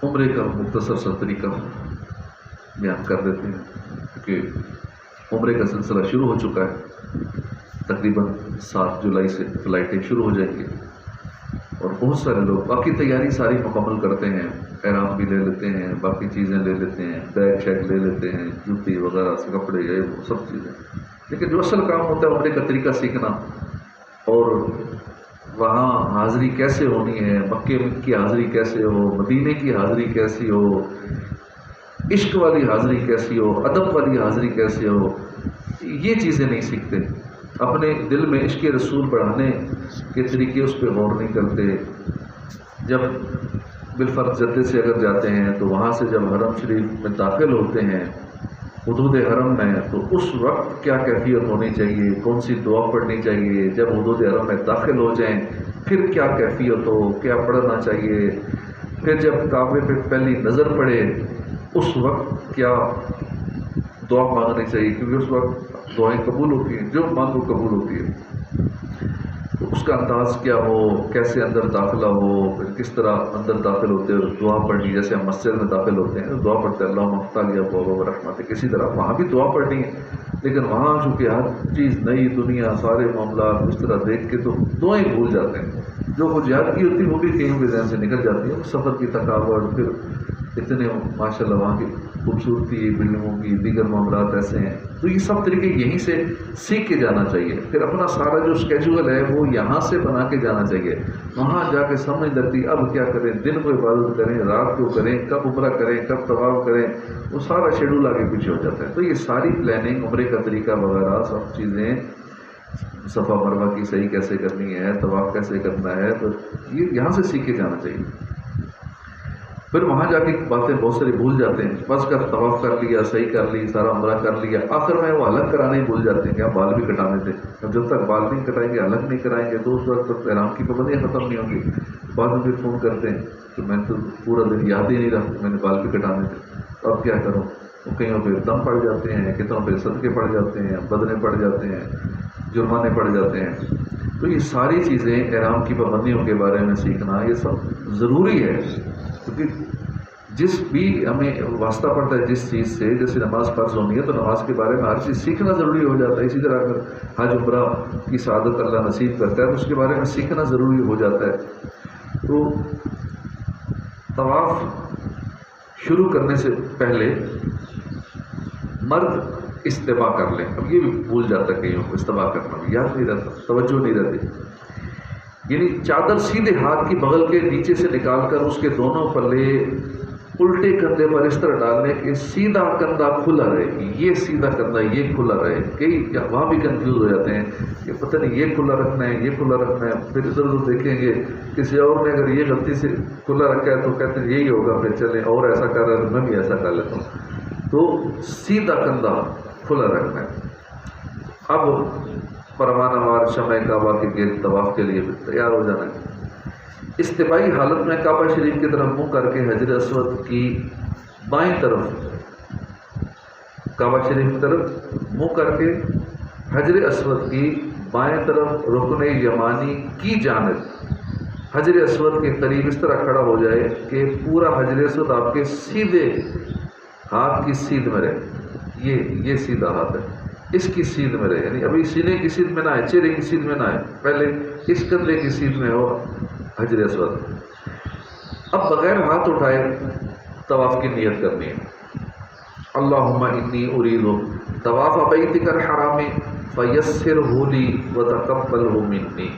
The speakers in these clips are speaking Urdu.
عمرے کا مختصر سا طریقہ بیان کر دیتے ہیں، کیونکہ عمرے کا سلسلہ شروع ہو چکا ہے۔ تقریباً 7 جولائی سے فلائٹیں شروع ہو جائیں گی، اور بہت سارے لوگ باقی تیاری ساری مکمل کرتے ہیں، احرام بھی لے لیتے ہیں، باقی چیزیں لے لیتے ہیں، بیگ شیگ لے لیتے ہیں، جوتی وغیرہ کپڑے یہ وہ سب چیزیں، لیکن جو اصل کام ہوتا ہے عمرے کا طریقہ سیکھنا، اور وہاں حاضری کیسے ہونی ہے، مکے کی حاضری کیسے ہو، مدینے کی حاضری کیسی ہو، عشق والی حاضری کیسی ہو، ادب والی حاضری کیسے ہو، یہ چیزیں نہیں سیکھتے۔ اپنے دل میں عشق رسول بڑھانے کے طریقے اس پہ غور نہیں کرتے۔ جب بالفرض جدے سے اگر جاتے ہیں تو وہاں سے جب حرم شریف میں داخل ہوتے ہیں، حدود حرم میں، تو اس وقت کیا کیفیت ہونی چاہیے، کون سی دعا پڑھنی چاہیے، جب حدود حرم میں داخل ہو جائیں پھر کیا کیفیت ہو، کیا پڑھنا چاہیے، پھر جب کعبے پہ پہلی نظر پڑے اس وقت کیا دعا مانگنی چاہیے، کیونکہ اس وقت دعائیں قبول ہوتی ہیں، جو مانگو قبول ہوتی ہے۔ تو اس کا انداز کیا ہو، کیسے اندر داخلہ ہو، پھر کس طرح اندر داخل ہوتے ہوئے دعا پڑھنی، جیسے ہم مسجد میں داخل ہوتے ہیں تو دعا پڑھتے ہیں اللہم افتح لی ابواب رحمتک، اسی طرح وہاں بھی دعا پڑھنی ہے، لیکن وہاں چونکہ ہر چیز نئی، دنیا سارے معاملات اس طرح دیکھ کے تو دعائیں بھول جاتے ہیں، جو کچھ یاد کی ہوتی وہ بھی کہیں بھی ذہن سے نکل جاتی ہے، سفر کی تھکاوٹ، پھر اتنے ماشاءاللہ وہاں کی خوبصورتی، بلڈنگوں کی، دیگر معاملات ایسے ہیں، تو یہ سب طریقے یہیں سے سیکھ کے جانا چاہیے۔ پھر اپنا سارا جو اسکیجول ہے وہ یہاں سے بنا کے جانا چاہیے، وہاں جا کے سمجھ لگتی اب کیا کریں، دن کو عبادت کریں، رات کو کریں، کب عمرہ کریں، کب طواف کریں، وہ سارا شیڈول آگے پیچھے ہو جاتا ہے۔ تو یہ ساری پلاننگ، عمرے کا طریقہ وغیرہ سب چیزیں، صفا مروہ کی صحیح کیسے کرنی ہے، طواف کیسے کرنا ہے، تو یہ یہاں سے سیکھ کے جانا چاہیے۔ پھر وہاں جا کے باتیں بہت ساری بھول جاتے ہیں، بس کر طواف کر لیا، صحیح کر لی، سارا عمرہ کر لیا، آخر میں وہ حلق کرانے ہی بھول جاتے ہیں کہ آپ بال بھی کٹانے تھے، اب جب تک بال نہیں کٹائیں گے، حلق نہیں کرائیں گے تو اس وقت تک احرام کی پابندیاں ختم نہیں ہوں گی۔ بعد میں پھر فون کرتے ہیں کہ میں تو پورا دن یاد ہی نہیں رہا کہ میں نے بال بھی کٹانے تھے، اب کیا کروں، وہ کہیں پہ دم پڑ جاتے ہیں، کتنوں پہ صدقے پڑ جاتے ہیں، بدلے پڑ جاتے ہیں، جرمانے پڑ جاتے ہیں۔ تو یہ ساری چیزیں احرام کی پابندیوں کے بارے میں سیکھنا یہ سب ضروری ہے، کیونکہ جس بھی ہمیں واسطہ پڑتا ہے جس چیز سے، جیسے نماز فرض ہونی ہے تو نماز کے بارے میں ہر چیز سیکھنا ضروری ہو جاتا ہے، اسی طرح اگر حج عمرہ کی سعادت اللہ نصیب کرتا ہے تو اس کے بارے میں سیکھنا ضروری ہو جاتا ہے۔ تو طواف شروع کرنے سے پہلے مرد استباء کر لیں، اب یہ بھی بھول جاتا ہے کہیں استباء کرنا، یاد نہیں رہتا، توجہ نہیں رہتی، یعنی چادر سیدھے ہاتھ کی بغل کے نیچے سے نکال کر اس کے دونوں پلے الٹے کندھے پر اس طرح ڈالنے کہ سیدھا کندھا کھلا رہے، یہ سیدھا کندھا یہ کھلا رہے۔ کئی وہاں بھی کنفیوز ہو جاتے ہیں کہ پتہ نہیں یہ کھلا رکھنا ہے، یہ کھلا رکھنا ہے، پھر ادھر ادھر دیکھیں گے کسی اور نے اگر یہ غلطی سے کھلا رکھا ہے تو کہتے ہیں یہی ہوگا، پھر چلیں اور ایسا کر رہا ہے تو میں بھی ایسا کر لیتا ہوں۔ تو سیدھا کندھا کھلا رکھنا ہے۔ اب پروانہ وار شمع کعبہ کے گرد طواف کے لیے تیار ہو جانا ہے۔ استبائی حالت میں کعبہ شریف کی طرف منہ کر کے حجر اسود کی بائیں طرف، کعبہ شریف کی طرف منہ کر کے حجر اسود کی بائیں طرف رکن یمانی کی جانب حجر اسود کے قریب اس طرح کھڑا ہو جائے کہ پورا حجر اسود آپ کے سیدھے ہاتھ کی سیدھ میں رہے، یہ سیدھا ہاتھ ہے، اس کی سیدھ میں رہے، یعنی ابھی سینے کی سیدھ میں نہ آئے، چہرے کی سیدھ میں نہ آئے، پہلے اس کندھے کی سیدھ میں ہو حجر اسود۔ اب بغیر ہاتھ اٹھائے طواف کی نیت کرنی ہے۔ اللہم انی ارید طواف بیتک الحرام فیسرہ لی وتقبلہ منی،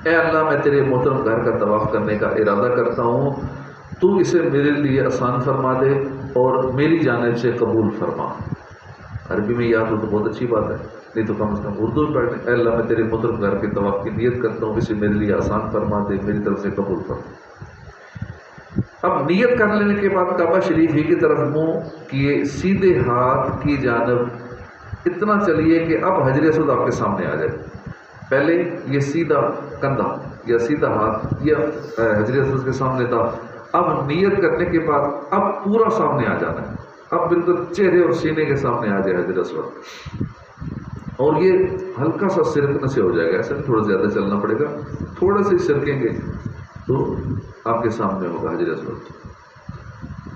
اے اللہ میں تیرے محترم گھر کا طواف کرنے کا ارادہ کرتا ہوں، تو اسے میرے لیے آسان فرما دے اور میری جانب سے قبول فرما۔ عربی میں یاد ہو تو بہت اچھی بات ہے، نہیں تو کم از کم اردو میں پڑھ لیں، اے اللہ میں تیرے محترم گھر کے طواف کی نیت کرتا ہوں، اسے میرے لیے آسان فرما دے، میری طرف سے قبول فرما۔ اب نیت کر لینے کے بعد کعبہ شریف ہی کی طرف منہ کیے سیدھے ہاتھ کی جانب اتنا چلیے کہ اب حجر اسود آپ کے سامنے آ جائے۔ پہلے یہ سیدھا کندھا یا سیدھا ہاتھ یہ حجر اسود کے سامنے تھا، اب نیت کرنے کے بعد اب پورا سامنے آ جانا ہے، اب بالکل چہرے اور سینے کے سامنے آ جائے حجر اسود، اور یہ ہلکا سا سرکنے سے ہو جائے گا، ایسا نہیں تھوڑا زیادہ چلنا پڑے گا، تھوڑا سا سرکیں گے تو آپ کے سامنے ہوگا حجر اسود۔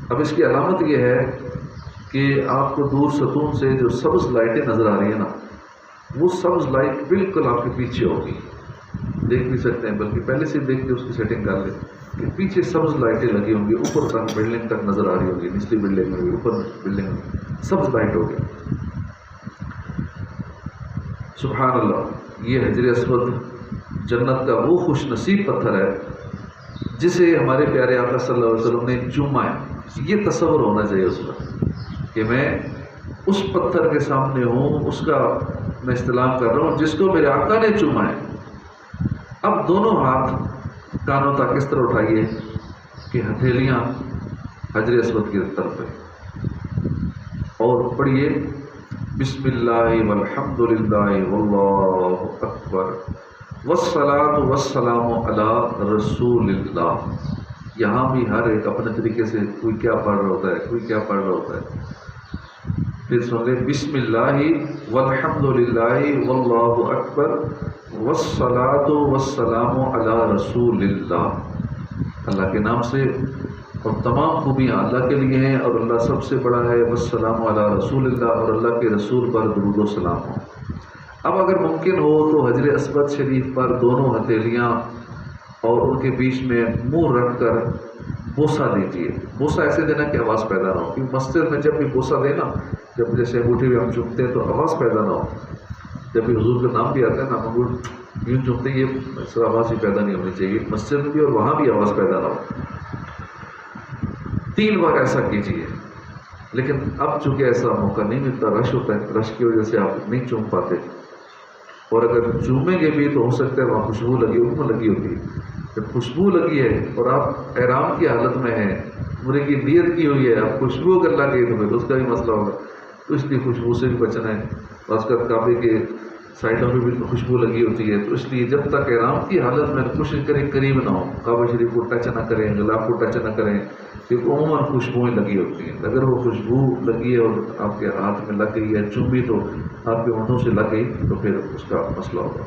اب اس کی علامت یہ ہے کہ آپ کو دور ستون سے جو سبز لائٹیں نظر آ رہی ہیں نا، وہ سبز لائٹ بالکل آپ کے پیچھے ہوگی، دیکھ بھی سکتے ہیں، بلکہ پہلے سے دیکھ کے اس کی سیٹنگ کر لیں کہ پیچھے سبز لائٹیں لگی ہوں گی، اوپر تک بلڈنگ تک نظر آ رہی ہوگی، نچلی بلڈنگ میں بھی، اوپر بلڈنگ میں سبز لائٹ ہوگی۔ سبحان اللہ، یہ حجر اسود جنت کا وہ خوش نصیب پتھر ہے جسے ہمارے پیارے آقا صلی اللہ علیہ وسلم نے چوما ہے۔ یہ تصور ہونا چاہیے اس کا کہ میں اس پتھر کے سامنے ہوں، اس کا میں استلام کر رہا ہوں جس کو میرے آقا نے چوما ہے۔ اب دونوں ہاتھ کانوں تک اس طرح اٹھائیے کہ ہتھیلیاں حجر اسود کی طرف ہے اور پڑھیے بسم اللہ والحمد للہ واللہ اکبر والصلاۃ والسلام علی رسول اللہ۔ یہاں بھی ہر ایک اپنے طریقے سے کوئی کیا پڑھ رہا ہوتا ہے، کوئی کیا پڑھ رہا ہوتا ہے۔ پھر سن لیں بسم اللہ والحمد للہ واللہ اکبر والصلاۃ والسلام علی رسول اللہ۔ اللہ کے نام سے، اور تمام خوبیاں اللہ کے لیے ہیں اور اللہ سب سے بڑا ہے۔ والسلام علی رسول اللہ، اور اللہ کے رسول پر درود و سلام ہو۔ اب اگر ممکن ہو تو حجر اسود شریف پر دونوں ہتھیلیاں اور ان کے بیچ میں منہ رکھ کر بوسہ دیجیے۔ بوسہ ایسے دینا کہ آواز پیدا نہ ہو، کیونکہ مسجد میں جب بھی بوسہ دینا، جب جیسے انگوٹھی بھی ہم چومتے ہیں تو آواز پیدا نہ ہو، جب بھی حضور کا نام بھی آتا ہے نا انگوٹھ یوں چومتے ہیں، یہ اس طرح آواز ہی پیدا نہیں ہونی چاہیے، مسجد میں بھی اور وہاں بھی آواز پیدا نہ ہو۔ 3 بار ایسا کیجیے، لیکن اب چونکہ ایسا موقع نہیں ملتا، رش ہوتا ہے، رش کی وجہ سے آپ نہیں چوم پاتے، اور اگر چومیں گے بھی تو ہو سکتا ہے وہاں خوشبو لگی، حکم لگی ہوتی ہے۔ جب خوشبو لگی ہے اور آپ احرام کی حالت میں ہیں، عمرے کی نیت کی ہوئی ہے، آپ خوشبو اگر لگ گئی تو پھر اس کا بھی مسئلہ ہوگا، تو اس لیے خوشبو سے بھی بچنا ہے۔ بعض اوقات کعبے کے سائڈوں میں بھی خوشبو لگی ہوتی ہے، تو اس لیے جب تک احرام کی حالت میں کوشش کریں قریب نہ ہو، کعبہ شریف کو ٹچ نہ کریں، غلاف کو ٹچ نہ کریں، کیونکہ عموماً خوشبوئیں لگی ہوتی ہیں۔ اگر وہ خوشبو لگی ہے اور آپ کے ہاتھ میں لگ گئی ہے، چومی تو آپ کے ہونٹوں سے لگ گئی تو پھر اس کا مسئلہ ہوگا۔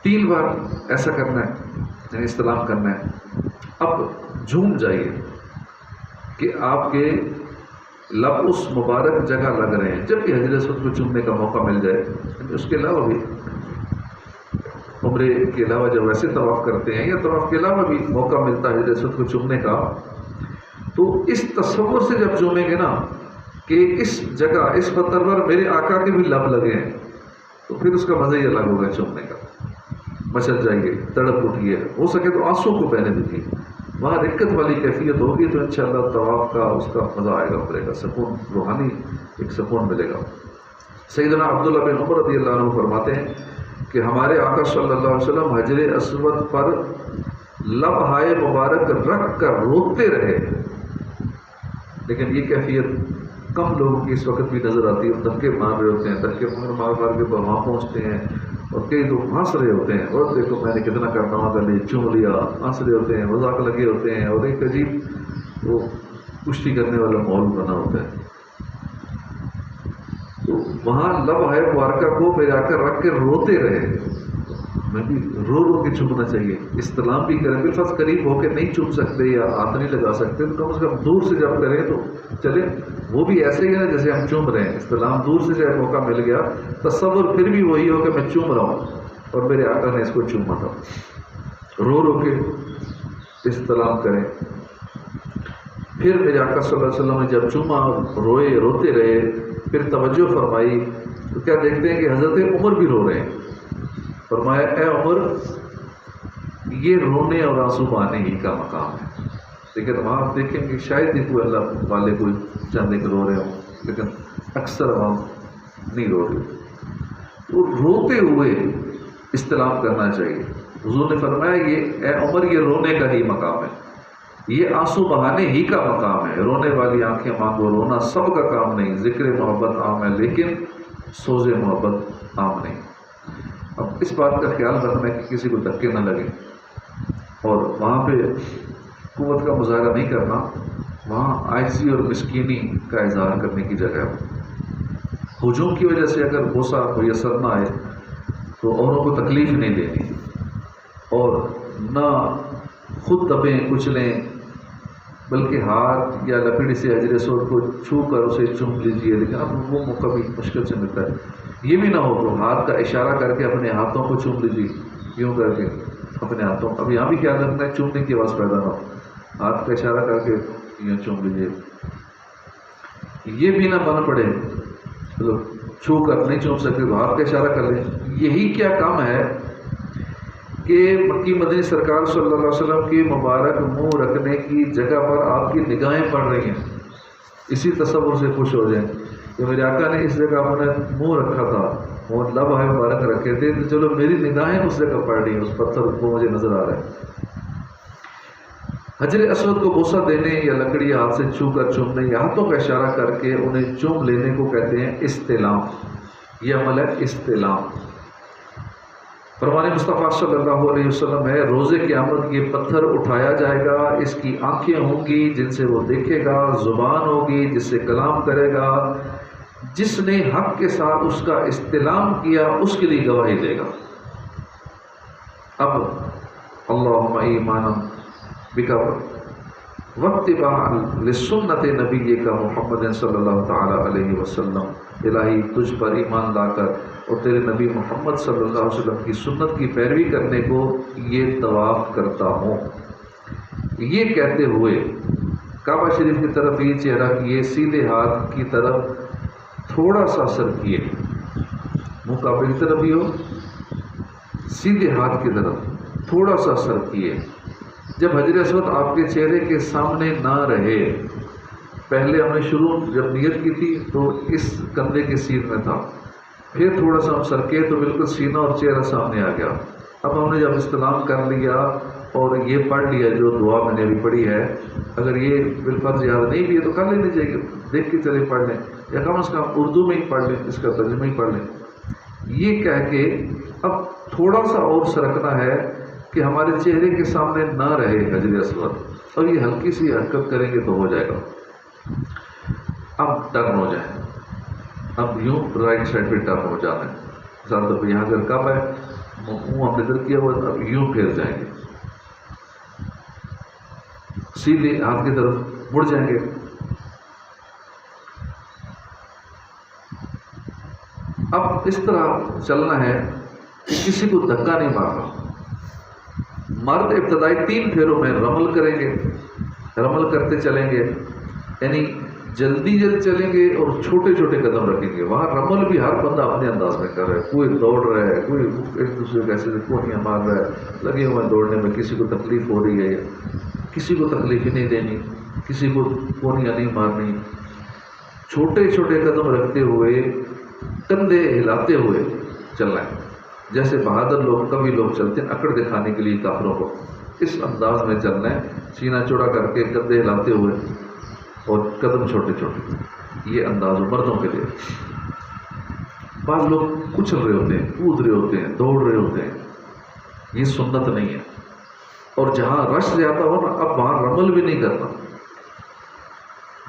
3 بار ایسا کرنا ہے، یعنی استلام کرنا ہے۔ اب جھوم جائیے کہ آپ کے لب اس مبارک جگہ لگ رہے ہیں جب کہ حجر اسود کو چومنے کا موقع مل جائے۔ اس کے علاوہ بھی عمرے کے علاوہ جب ویسے طواف کرتے ہیں یا طواف کے علاوہ بھی موقع ملتا ہے حجر اسود کو چومنے کا، تو اس تصور سے جب چومیں گے نا کہ اس جگہ اس پتھر پر میرے آقا کے بھی لب لگے ہیں، تو پھر اس کا مزہ ہی الگ ہوگا چومنے کا۔ مچل جائیے، تڑپ اٹھیے، ہو سکے تو آنسوں کو بہنے دیجیے، وہاں دقت والی کیفیت ہوگی تو انشاءاللہ طواف کا اس کا مزہ آئے گا، عمرے کا سکون، روحانی ایک سکون ملے گا۔ سیدنا عبداللہ بن عمر رضی اللہ عنہ فرماتے ہیں کہ ہمارے آقا صلی اللہ علیہ وسلم حجر اسود پر لبہائے مبارک رکھ کر روتے رہے، لیکن یہ کیفیت کم لوگوں کی اس وقت بھی نظر آتی ہے، دھکے مار رہے ہوتے ہیں، دھکے مار کے وہاں پہنچتے ہیں اور کئی لوگ ہنس رہے ہوتے ہیں، اور دیکھو میں نے کتنا کرنا ہوگا، لے چوم لیا، ہنس رہے ہوتے ہیں، مذاق لگے ہوتے ہیں، اور ایک عجیب وہ کشتی کرنے والا ماحول بنا ہوتا ہے۔ تو وہاں لبہائے مبارکہ کو میرے آ کر رکھ کے روتے رہے، میں بھی رو رو کے چومنا چاہیے، استلام بھی کریں، بالفرض قریب ہو کے نہیں چوم سکتے یا ہاتھ نہیں لگا سکتے تو کم از کم دور سے جب کریں تو چلے، وہ بھی ایسے ہی ہے جیسے ہم چوم رہے ہیں، استلام دور سے جب موقع مل گیا، تصور پھر بھی وہی ہو کہ میں چوم رہا ہوں اور میرے آقا نے اس کو چوما تھا۔ رو رو کے استلام کریں۔ پھر میرے آقا صلی اللہ علیہ وسلم نے جب چوما، روئے، روتے رہے، پھر توجہ فرمائی تو کیا دیکھتے ہیں کہ حضرت عمر بھی رو رہے ہیں۔ فرمایا اے عمر، یہ رونے اور آنسو بہانے ہی کا مقام ہے، لیکن وہاں آپ دیکھیں کہ شاید ہی کوئی اللہ والے کوئی چند ایک رو رہے ہوں، لیکن اکثر عوام نہیں رو رہے، تو روتے ہوئے استلام کرنا چاہیے۔ حضور نے فرمایا یہ اے عمر، یہ رونے کا ہی مقام ہے، یہ آنسو بہانے ہی کا مقام ہے، رونے والی آنکھیں مانگو، رونا سب کا کام نہیں، ذکر محبت عام ہے لیکن سوز محبت عام نہیں۔ اب اس بات کا خیال رکھنا ہے کہ کسی کو دھکے نہ لگے، اور وہاں پہ قوت کا مظاہرہ نہیں کرنا، وہاں عاجزی اور مسکینی کا اظہار کرنے کی جگہ ہے۔ ہجوم کی وجہ سے اگر بوسہ میسر نہ آئے تو اوروں کو تکلیف نہیں دینی، اور نہ خود دبیں کچلیں، بلکہ ہاتھ یا لکڑی سے حجر اسود کو چھو کر اسے چوم لیجیے، لیکن اب وہ موقع بھی مشکل سے ملتا ہے۔ یہ بھی نہ ہو تو ہاتھ کا اشارہ کر کے اپنے ہاتھوں کو چوم لیجیے، یوں کر کے اپنے ہاتھوں، اب یہاں بھی خیال رکھنا ہے چومنے کی آواز پیدا نہ ہو، ہاتھ کا اشارہ کر کے یوں چوم لیجیے۔ یہ بھی نہ بن پڑے مطلب چھو کر نہیں چوم سکتے تو ہاتھ کا اشارہ کر لیں۔ یہی کیا کام ہے کہ مکی مدنی سرکار صلی اللہ علیہ وسلم کی مبارک منہ رکھنے کی جگہ پر آپ کی نگاہیں پڑ رہی ہیں، اسی تصور سے خوش ہو جائیں کہ میرے آقا نے اس جگہ پر منہ رکھا تھا، وہ لب ہے مبارک رکھے تھے، تو چلو میری نگاہیں اس جگہ پڑ رہی ہیں، اس پتھر کو مجھے نظر آ رہا ہے۔ حجر اسود کو بوسہ دینے یا لکڑی ہاتھ سے چھو کر چومنے یا ہاتھوں کا اشارہ کر کے انہیں چوم لینے کو کہتے ہیں استلام۔ یہ عمل ہے استلام۔ فرمان مصطفیٰ صلی اللہ علیہ وسلم ہے، روز قیامت یہ پتھر اٹھایا جائے گا، اس کی آنکھیں ہوں گی جن سے وہ دیکھے گا، زبان ہوگی جس سے کلام کرے گا، جس نے حق کے ساتھ اس کا استلام کیا اس کے لیے گواہی دے گا۔ اب اللہم ایمانا بک واتباعا لسنت نبیک محمد صلی اللہ تعالی علیہ وسلم، الہی تجھ پر ایمان لا کر اور تیرے نبی محمد صلی اللہ علیہ وسلم کی سنت کی پیروی کرنے کو یہ طواف کرتا ہوں۔ یہ کہتے ہوئے کعبہ شریف کی طرف یہ چہرہ کیے، سیدھے ہاتھ کی طرف تھوڑا سا سر کیے، منہ کعبے کی طرف ہی ہو، سیدھے ہاتھ کی طرف تھوڑا سا سر کیے۔ جب حجر اسود آپ کے چہرے کے سامنے نہ رہے، پہلے ہم نے شروع جب نیت کی تھی تو اس کندھے کے سین میں تھا، پھر تھوڑا سا ہم سرکے تو بالکل سینہ اور چہرہ سامنے آ گیا۔ اب ہم نے جب استلام کر لیا اور یہ پڑھ لیا جو دعا میں نے ابھی پڑھی ہے، اگر یہ بالفرض یاد نہیں بھی ہے تو کر لینی چاہیے، دیکھ کے چلے پڑھ لیں، یا کم از کم اردو میں ہی پڑھ لیں، اس کا ترجمہ ہی پڑھ لیں۔ یہ کہہ کے اب تھوڑا سا اور سرکنا ہے کہ ہمارے چہرے کے سامنے نہ رہے حجر اسود، اور یہ ہلکی سی حرکت کریں گے تو ہو جائے گا۔ اب ٹرن ہو جائیں، اب یوں رائٹ سائڈ پہ ٹرن ہو جانا ہے، مثال طور پہ یہاں اگر کب ہے منہ ہم نے ادھر کیا ہوا، اب یوں پھیر جائیں گے، سیدھے ہاتھ کی طرف مڑ جائیں گے۔ اب اس طرح چلنا ہے کہ کسی کو دھکا نہیں مارنا۔ مرد ابتدائی 3 پھیروں میں رمل کریں گے، رمل کرتے چلیں گے، یعنی جلدی چلیں گے اور چھوٹے چھوٹے قدم رکھیں گے۔ وہاں رمل بھی ہر بندہ اپنے انداز میں کر رہا ہے، کوئی دوڑ رہا ہے، کوئی ایک دوسرے کو ایسے کوہنیاں مار رہا ہے، لگے ہوئے ہیں دوڑنے میں، کسی کو تکلیف ہو رہی ہے، کسی کو تکلیف ہی نہیں دینی، کسی کو کوہنیاں نہیں مارنی، چھوٹے چھوٹے قدم رکھتے ہوئے کندھے ہلاتے ہوئے چلنا ہے، جیسے بہادر لوگ کبھی لوگ چلتے ہیں اکڑ دکھانے کے لیے کافروں کو، اس انداز میں چلنا ہے، سینہ چوڑا کر کے کندھے ہلاتے ہوئے اور قدم چھوٹے چھوٹے، یہ انداز مردوں کے لیے۔ بعض لوگ کچل رہے ہوتے ہیں، کود رہے ہوتے ہیں، دوڑ رہے ہوتے ہیں، یہ سنت نہیں ہے۔ اور جہاں رش زیادہ ہو نا، اب وہاں رمل بھی نہیں کرنا،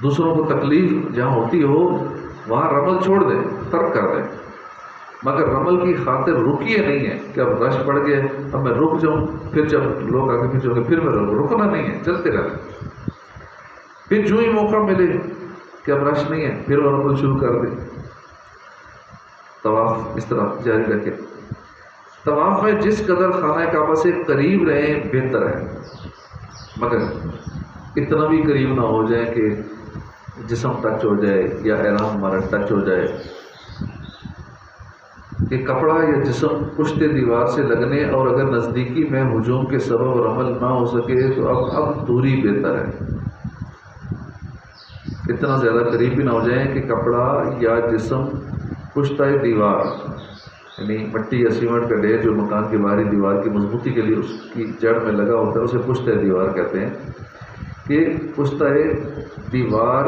دوسروں کو تکلیف جہاں ہوتی ہو وہاں رمل چھوڑ دیں، ترک کر دیں، مگر رمل کی خاطر رکیے نہیں ہے کہ اب رش پڑ گئے اب میں رک جاؤں، پھر جب لوگ آگے پیچھے ہوگے پھر میں رکنا نہیں ہے، چلتے رہیں۔ پھر جو ہی موقع ملے کہ اب رش نہیں ہے پھر وہ رمل شروع کر دیں۔ طواف اس طرح جاری رکھے۔ طواف میں جس قدر خانہ کعبہ سے قریب رہیں بہتر ہے، مگر اتنا بھی قریب نہ ہو جائے کہ جسم ٹچ ہو جائے یا احرام ہمارا ٹچ ہو جائے، کہ کپڑا یا جسم پشت دیوار سے لگنے اور اگر نزدیکی میں ہجوم کے سبب رمل نہ ہو سکے تو اب دوری بہتر ہے۔ اتنا زیادہ قریب بھی نہ ہو جائیں کہ کپڑا یا جسم پشت دیوار، یعنی مٹی یا سیمنٹ کا ڈھیر جو مکان کی باہری دیوار کی مضبوطی کے لیے اس کی جڑ میں لگا ہوتا ہے، اسے پشت دیوار کہتے ہیں، کہ پشت دیوار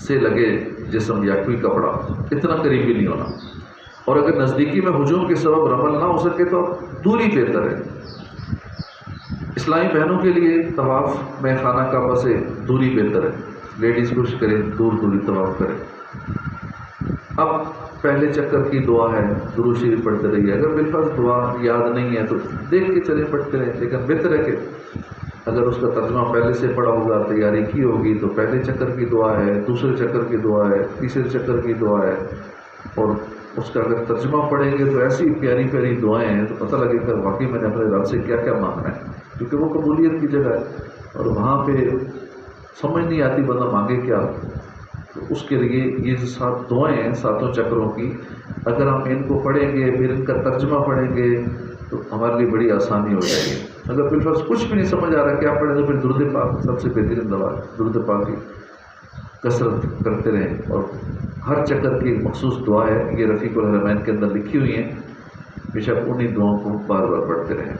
سے لگے جسم یا کوئی کپڑا، اتنا قریب بھی نہیں ہونا، اور اگر نزدیکی میں ہجوم کے سبب رمل نہ ہو سکے تو دوری بہتر ہے۔ اسلامی بہنوں کے لیے طواف میں خانہ کعبہ سے دوری بہتر ہے، لیڈیز کوشش کریں دور دوری طواف کریں۔ اب پہلے چکر کی دعا ہے، درود شریف پڑھتے رہیے. اگر بالفرض دعا یاد نہیں ہے تو دیکھ کے چلے پڑھتے رہیں، لیکن بہتر ہے کہ اگر اس کا ترجمہ پہلے سے پڑھا ہوگا، تیاری کی ہوگی، تو پہلے چکر کی دعا ہے، دوسرے چکر کی دعا ہے، تیسرے چکر کی دعا ہے، اور اس کا اگر ترجمہ پڑھیں گے تو ایسی پیاری پیاری دعائیں ہیں تو پتہ لگے گا واقعی میں نے اپنے رب سے کیا کیا مانگنا ہے، کیونکہ وہ قبولیت کی جگہ ہے. اور وہاں پہ سمجھ نہیں آتی بندہ مانگے کیا. تو اس کے لیے یہ جو 7 دعائیں ہیں 7 چکروں کی، اگر ہم ان کو پڑھیں گے پھر ان کا ترجمہ پڑھیں گے تو ہمارے لیے بڑی آسانی ہو جائے گی. اگر بالفرض کچھ بھی نہیں سمجھ آ رہا کیا پڑھیں تو پھر درود پاک سب سے بہترین دوا ہے. درود پاک کی کثرت کرتے رہیں، اور ہر چکر کی مخصوص دعا ہے، یہ رفیق الحرمین کے اندر لکھی ہوئی ہیں، بے شک انہیں دعاؤں کو بار بار پڑھتے رہیں.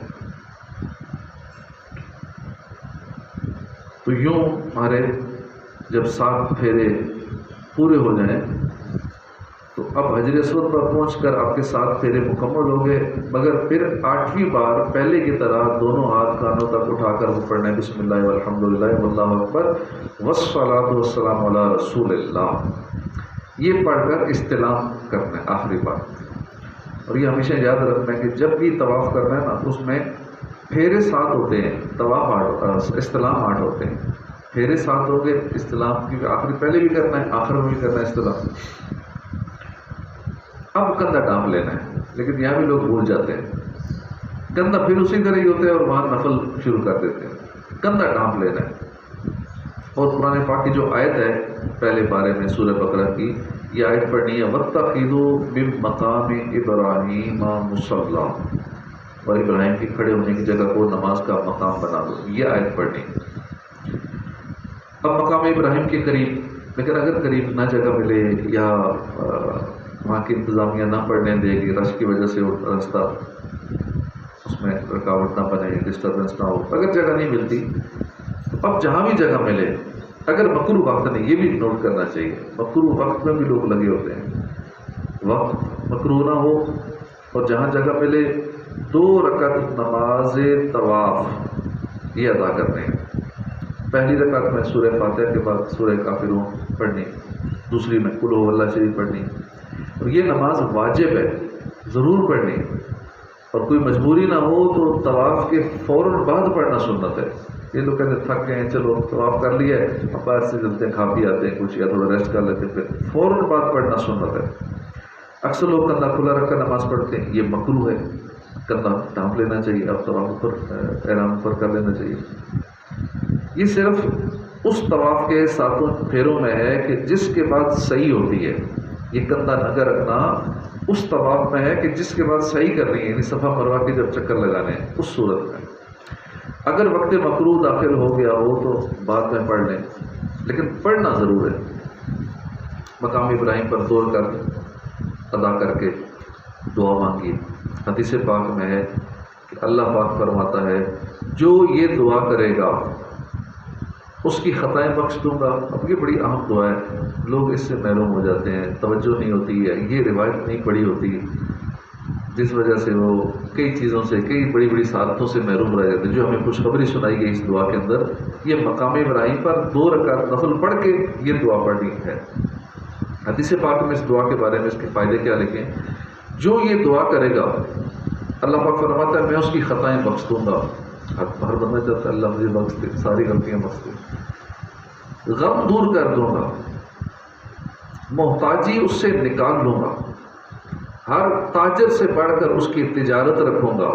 تو یوں ہمارے جب 7 پھیرے پورے ہو جائیں تو اب حجر اسود پر پہنچ کر آپ کے 7 پھیرے مکمل ہو گئے، مگر پھر 8ویں بار پہلے کی طرح دونوں ہاتھ کانوں تک اٹھا کر وہ پڑھنا ہے بسم اللہ والحمدللہ واللہ اکبر والصلاۃ والسلام علی رسول اللہ. یہ پڑھ کر استلام کرنا ہے آخری بار. اور یہ ہمیشہ یاد رکھنا ہے کہ جب بھی طواف کرنا ہے نا اس میں پھیرے 7 ہوتے ہیں، طواف 8، استلام 8 ہوتے ہیں. پھیرے 7 ہو گئے، استلام کیونکہ آخری پہلے بھی کرنا ہے آخر میں بھی کرنا ہے استلام. اب کندھا ڈانپ لینا ہے، لیکن یہاں بھی لوگ بھول جاتے ہیں. کندھا پھر اسی طرح ہی ہوتا ہے اور وہاں نفل شروع کر دیتے ہیں. کندھا ڈانپ لینا ہے. اور قرآن پاک کی جو آیت ہے پہلے بارے میں سورہ بقرہ کی، یہ آیت پڑھنی ہے وَاتَّخِذُوا مِن مَقَامِ إِبْرَاهِيمَ مُصَلًّى، اور ابراہیم کی کھڑے ہونے کی جگہ کو نماز کا مقام بنا دو. یہ آیت پڑھنی. اب مقام ابراہیم کے قریب، لیکن اگر قریب نہ جگہ ملے یا وہاں کی انتظامیہ نہ پڑھنے دے گی، رش کی وجہ سے راستہ اس میں رکاوٹ نہ بنے، ڈسٹربنس نہ ہو، اگر جگہ نہیں ملتی تو اب جہاں بھی جگہ ملے، اگر مکروہ وقت نہیں، یہ بھی نوٹ کرنا چاہیے، مکروہ وقت میں بھی لوگ لگے ہوتے ہیں، وقت مکروہ نہ ہو اور جہاں جگہ ملے 2 رکعت نماز طواف یہ ادا کرنے ہیں. پہلی رکعت میں سورہ فاتحہ کے بعد سورہ کافرون پڑھنی، دوسری میں قل هو اللہ شریف پڑھنی. اور یہ نماز واجب ہے، ضرور پڑھنی. اور کوئی مجبوری نہ ہو تو طواف کے فوراً بعد پڑھنا سنت ہے. یہ لوگ کہتے ہیں تھک گئے ہیں چلو طواف کر لیا ہے اب باہر سے چلتے ہیں، کھا پی آتے ہیں کچھ یا تھوڑا ریسٹ کر لیتے ہیں، پھر فوراً بعد پڑھنا سنت ہے. اکثر لوگ کندھا کھلا رکھ کر نماز پڑھتے ہیں، یہ مکروہ ہے. کندھا ڈھانپ لینا چاہیے، اب طواف پر احرام پر کر لینا چاہیے. یہ صرف اس طواف کے 7 پھیروں میں ہے کہ جس کے بعد صحیح ہوتی ہے. یہ کندھا نگہ رکھنا اس طواف میں ہے کہ جس کے بعد صحیح کرنی ہے، یعنی صفا مروہ کے جب چکر لگانے ہیں اس صورت میں. اگر وقت مکروہ داخل ہو گیا ہو تو بعد میں پڑھ لیں، لیکن پڑھنا ضرور ہے. مقام ابراہیم پر 2 رکعت ادا کر کے دعا مانگی. حدیث پاک میں ہے کہ اللہ پاک فرماتا ہے جو یہ دعا کرے گا اس کی خطائیں بخش دوں گا. اب یہ بڑی اہم دعا ہے، لوگ اس سے محروم ہو جاتے ہیں، توجہ نہیں ہوتی ہے، یہ روایت نہیں پڑھی ہوتی، جس وجہ سے وہ کئی چیزوں سے، کئی بڑی بڑی سعادتوں سے محروم رہ جاتے ہیں. جو ہمیں خوشخبری سنائی گئی اس دعا کے اندر، یہ مقام ابراہیم پر 2 رکعت نفل پڑھ کے یہ دعا پڑھنی ہے. حدیث پاک میں اس دعا کے بارے میں اس کے فائدے کیا لکھیں؟ جو یہ دعا کرے گا اللہ پاک فرماتا ہے میں اس کی خطائیں بخش دوں گا. ہر بندہ چاہتا ہے اللہ مجھے بخش دے، ساری غلطیاں بخش دے. غم دور کر دوں گا، محتاجی اس سے نکال لوں گا، ہر تاجر سے بڑھ کر اس کی تجارت رکھوں گا.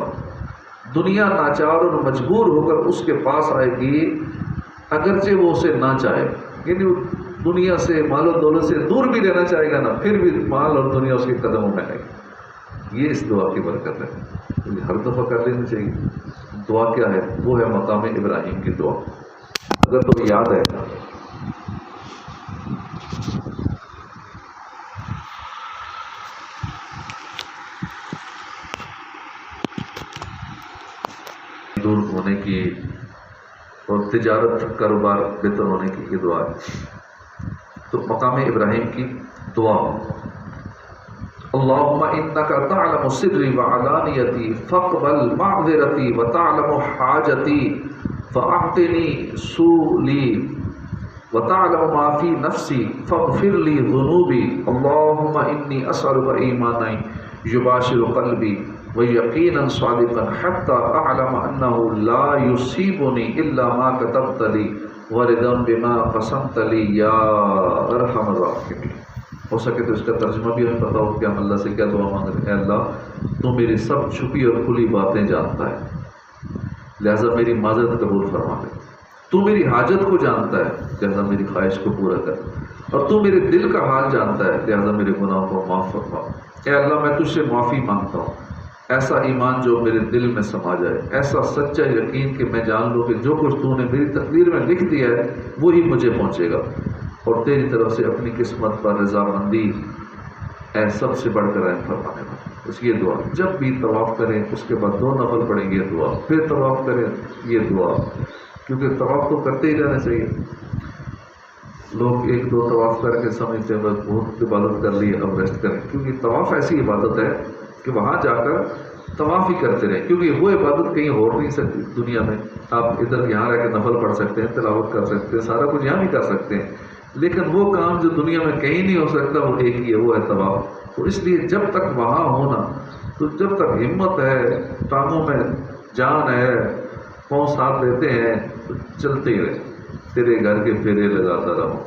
دنیا ناچار اور مجبور ہو کر اس کے پاس آئے گی اگرچہ وہ اسے نہ چاہے، یعنی دنیا سے مال و دولت سے دور بھی رہنا چاہے گا نا، پھر بھی مال اور دنیا اس کے قدموں میں آئے گی. یہ اس دعا کی برکت ہے، ہر دفعہ کر لینی چاہیے. دعا کیا ہے؟ وہ ہے مقام ابراہیم کی دعا. اگر تو یاد ہے دور ہونے کی اور تجارت کاروبار بہتر ہونے کی یہ دعا ہے. تو مقام ابراہیم کی دعا، اللہم انک تعلم سری وعلانیتی فاقبل معذرتی وتعلم حاجتی فاعطنی سولی وَتَعْلَمُ مَا فِي نَفْسِي فَاغْفِرْ لِي ذُنُوبِي اللهم إني أسألك إيمانا يباشر قلبي ويقينا صادقا حتى أعلم أنه لا يصيبني إلا ما كتبت لي ورضا بما قسمت لي یا ارحم الراحمین۔ ہو سکے تو اس کا ترجمہ بھی ہمیں پتا ہو کہ ہم اللہ سے کیا دعا مانگ رہے ہیں۔ اے اللہ تو میری سب چھپی اور کھلی باتیں جانتا ہے، لہذا میری معذرت قبول فرما لے۔ تو میری حاجت کو جانتا ہے، لہذا میری خواہش کو پورا کر، اور تو میرے دل کا حال جانتا ہے، لہذا میرے گناہوں کو معاف فرما۔ اے اللہ میں تجھ سے معافی مانگتا ہوں، ایسا ایمان جو میرے دل میں سما جائے، ایسا سچا یقین کہ میں جان لوں کہ جو کچھ تو نے میری تقدیر میں لکھ دیا ہے وہی مجھے پہنچے گا، اور تیری طرف سے اپنی قسمت پر رضامندی اے سب سے بڑھ کر رحم فرمانے والا۔ اس یہ دعا جب بھی طواف کریں اس کے بعد 2 نفل پڑھیں گے دعا، پھر طواف کریں یہ دعا، کیونکہ طواف تو کرتے ہی رہنا چاہیے۔ لوگ 1-2 طواف کر کے سمجھتے ہیں بس بہت عبادت کر لی اب ریسٹ کریں، کیونکہ طواف ایسی عبادت ہے کہ وہاں جا کر طواف ہی کرتے رہیں، کیونکہ وہ عبادت کہیں ہو نہیں سکتی دنیا میں۔ آپ ادھر یہاں رہ کے نفل پڑھ سکتے ہیں، تلاوت کر سکتے ہیں، سارا کچھ یہاں بھی کر سکتے ہیں، لیکن وہ کام جو دنیا میں کہیں نہیں ہو سکتا وہ ایک ہی ہے، وہ ہے طواف۔ تو اس لیے جب تک وہاں ہونا، تو جب تک ہمت ہے، ٹانگوں میں جان ہے، پاؤں ساتھ لیتے ہیں، تو چلتے ہی رہے، تیرے گھر کے پھیرے لگاتا رہو،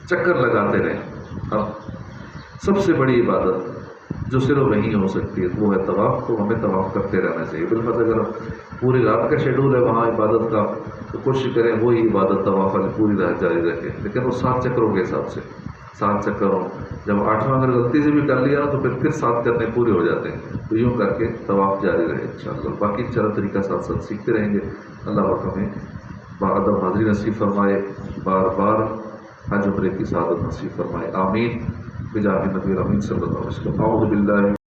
چکر لگاتے رہیں۔ اب سب سے بڑی عبادت جو صرف وہیں ہو سکتی ہے وہ ہے طواف، تو ہمیں طواف کرتے رہنا چاہیے۔ بالفرض اگر پوری رات کا شیڈول ہے وہاں عبادت کا تو کوشش کریں وہی عبادت طواف والی پوری رات جاری رکھیں، لیکن وہ 7 چکروں کے حساب سے، 7 چکروں، جب 8واں اگر غلطی سے بھی کر لیا تو پھر 7 کرنے پورے ہو جاتے ہیں، تو یوں کر کے طواف جاری رہے انشاءاللہ۔ باقی چرا طریقہ ساتھ ساتھ سیکھتے رہیں گے۔ اللہ پاک ہمیں باادب حاضری نصیب فرمائے، بار بار حج عمرے کی سعادت نصیب فرمائے، آمین بجاہ نبی الامین صلی اللہ علیہ وسلم۔ اعوذ باللہ